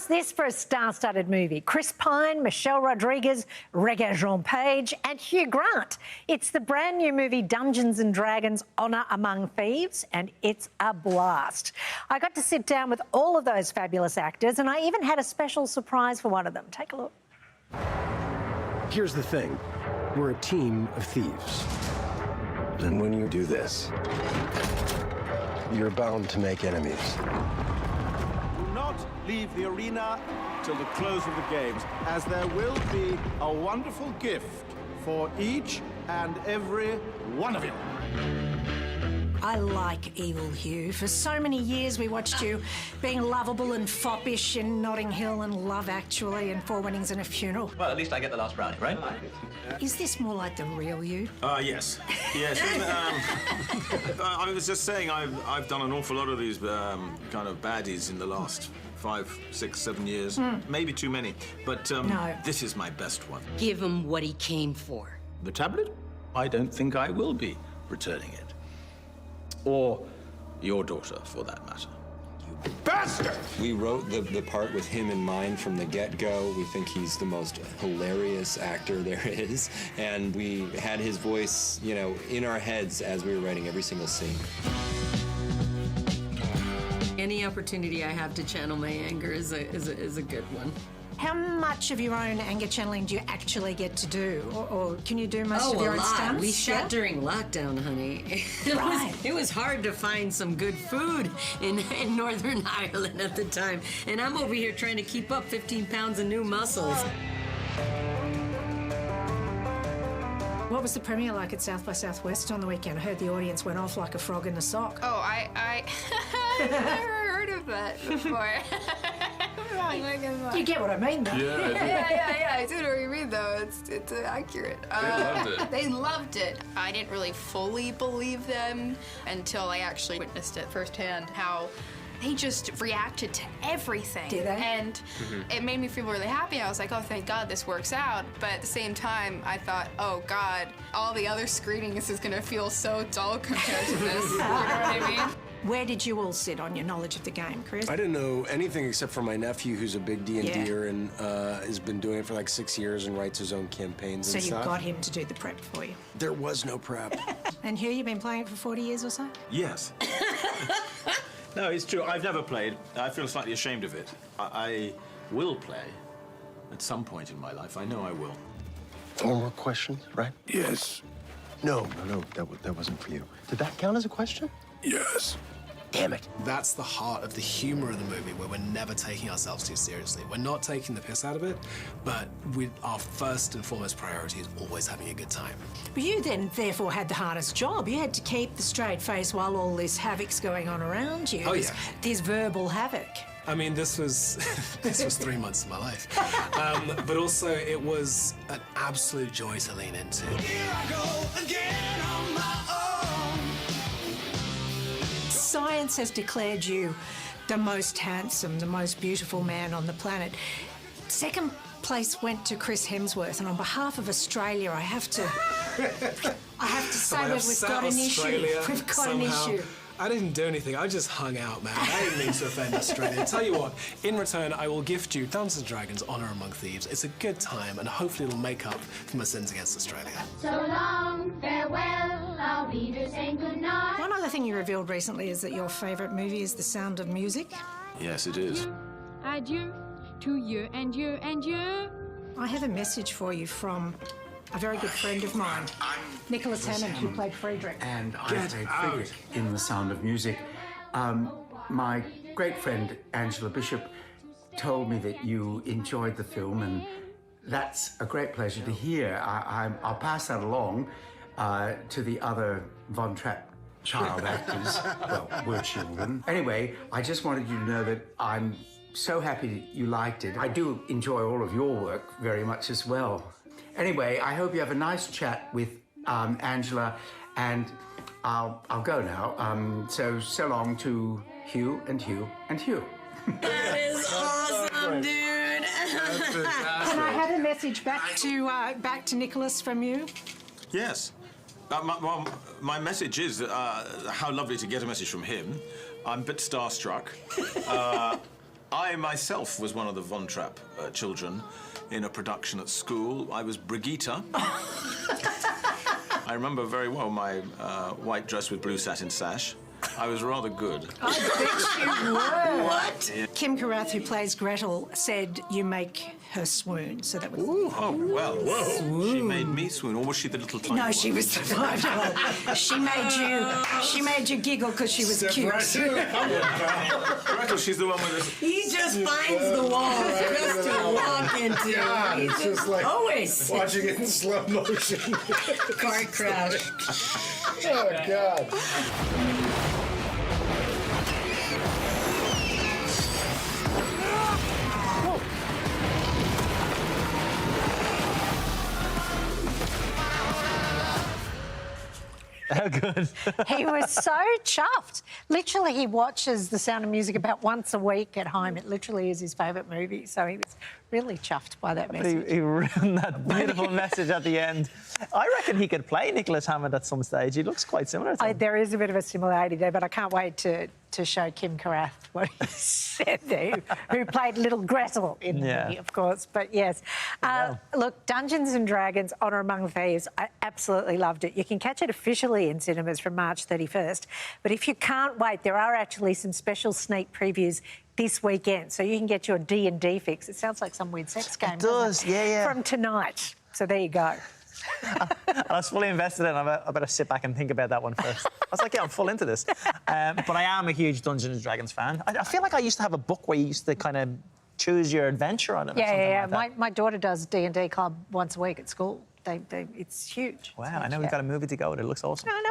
this for a star-studded movie? Chris Pine, Michelle Rodriguez, Rege-Jean and Hugh Grant. It's the brand new movie Dungeons and Dragons: Honor Among Thieves, and it's a blast. I got to sit down with all of those fabulous actors, and I even had a special surprise for one of them. Take a look. Here's the thing. We're a team of thieves. And when you do this, you're bound to make enemies. Do not leave the arena till the close of the games, as there will be a wonderful gift for each and every one of you. I like evil Hugh. For so many years we watched you being lovable and foppish in Notting Hill and Love Actually and Four Weddings and a Funeral. Well, at least I get the last brownie, right? Is this more like the real you? Yes. Yes. I was just saying I've done an awful lot of these kind of baddies in the last 5, 6, 7 years. Maybe too many. But No. This is my best one. Give him what he came for. The tablet? I don't think I will be returning it. Or your daughter, for that matter. You bastard! We wrote the part with him in mind from the get-go. We think he's the most hilarious actor there is. And we had his voice, you know, in our heads as we were writing every single scene. Any opportunity I have to channel my anger is a good one. How much of your own anger channeling do you actually get to do? Or can you do most of your own stunts? We shot during lockdown, honey. It was hard to find some good food in Northern Ireland at the time. And I'm over here trying to keep up 15 pounds of new muscles. What was the premiere like at South by Southwest on the weekend? I heard the audience went off like a frog in a sock. Oh, I never heard of that before. You get what I mean, though? Yeah, I do know what you mean, though. It's accurate. They loved it. They loved it. I didn't really fully believe them until I actually witnessed it firsthand, how they just reacted to everything. Did they? And it made me feel really happy. I was like, oh, thank God this works out. But at the same time, I thought, oh, God, all the other screenings is going to feel so dull compared to this. You know what I mean? Where did you all sit on your knowledge of the game, Chris? I didn't know anything except for my nephew, who's a big D&Der and has been doing it for like 6 years and writes his own campaigns So and you stuff. got him to do the prep for you. There was no prep. And Hugh, you've been playing it for 40 years or so? Yes. No, it's true. I've never played. I feel slightly ashamed of it. I will play at some point in my life. I know I will. One more question, right? Yes. No, that wasn't for you. Did that count as a question? Yes. Damn it. That's the heart of the humor of the movie, where we're never taking ourselves too seriously. We're not taking the piss out of it, but our first and foremost priority is always having a good time. But you then, therefore, had the hardest job. You had to keep the straight face while all this havoc's going on around you. Oh, yeah. This verbal havoc. I mean, this was 3 months of my life. But also, it was an absolute joy to lean into. Here I go again on my own. Science has declared you the most handsome, the most beautiful man on the planet. Second place went to Chris Hemsworth, and on behalf of Australia, I have to say we've got an issue. We've got an issue. I didn't do anything. I just hung out, man. I didn't mean to offend Australia. Tell you what, in return, I will gift you Dungeons and Dragons: Honor Among Thieves. It's a good time, and hopefully it'll make up for my sins against Australia. So long, farewell, I'll be there saying goodnight. One other thing you revealed recently is that your favourite movie is The Sound of Music. Yes, it is. Adieu to you and you and you. I have a message for you from a very good friend of mine, Nicholas Hammond, who played Friedrich. And I played Friedrich in The Sound of Music. My great friend Angela Bishop told me that you enjoyed the film, and that's a great pleasure to hear. I'll pass that along to the other Von Trapp child actors. Well, were children. Anyway, I just wanted you to know that I'm so happy you liked it. I do enjoy all of your work very much as well. Anyway, I hope you have a nice chat with Angela, and I'll go now. So long to Hugh and Hugh and Hugh. That is awesome, dude. Can I have a message back to Nicholas from you? Yes. My message is how lovely to get a message from him. I'm a bit starstruck. I myself was one of the Von Trapp children in a production at school. I was Brigitte. I remember very well my white dress with blue satin sash. I was rather good. I bet you were. What? Yeah. Kim Carath, who plays Gretel, said you make her swoon, so that was... Ooh, oh, well, she made me swoon, or was she the little tiny No, one? she was the 5-year-old. She made you giggle because she was cute. Gretel, she's the one with this. He just finds the wall just to walk into. God, it's just like always watching it in slow motion. car crash. Oh, God. How good. He was so chuffed. Literally, he watches The Sound of Music about once a week at home. It literally is his favourite movie, so he was really chuffed by that message. He ruined that beautiful message at the end. I reckon he could play Nicholas Hammond at some stage. He looks quite similar to him. There is a bit of a similarity there, but I can't wait to show Kim Carath what he said there, who played little Gretel in the movie, of course. But yes. Look, Dungeons and Dragons, Honor Among Thieves, I absolutely loved it. You can catch it officially in cinemas from March 31st. But if you can't wait, there are actually some special sneak previews this weekend, so you can get your D&D fix. It sounds like some weird sex game. It does, yeah. From tonight. So there you go. I was fully invested in it. I better sit back and think about that one first. I was like, yeah, I'm full into this. But I am a huge Dungeons and Dragons fan. I feel like I used to have a book where you used to kind of choose your adventure on it. Yeah. My daughter does D&D club once a week at school. It's huge. Wow, I know we've got a movie to go. It looks awesome. I know.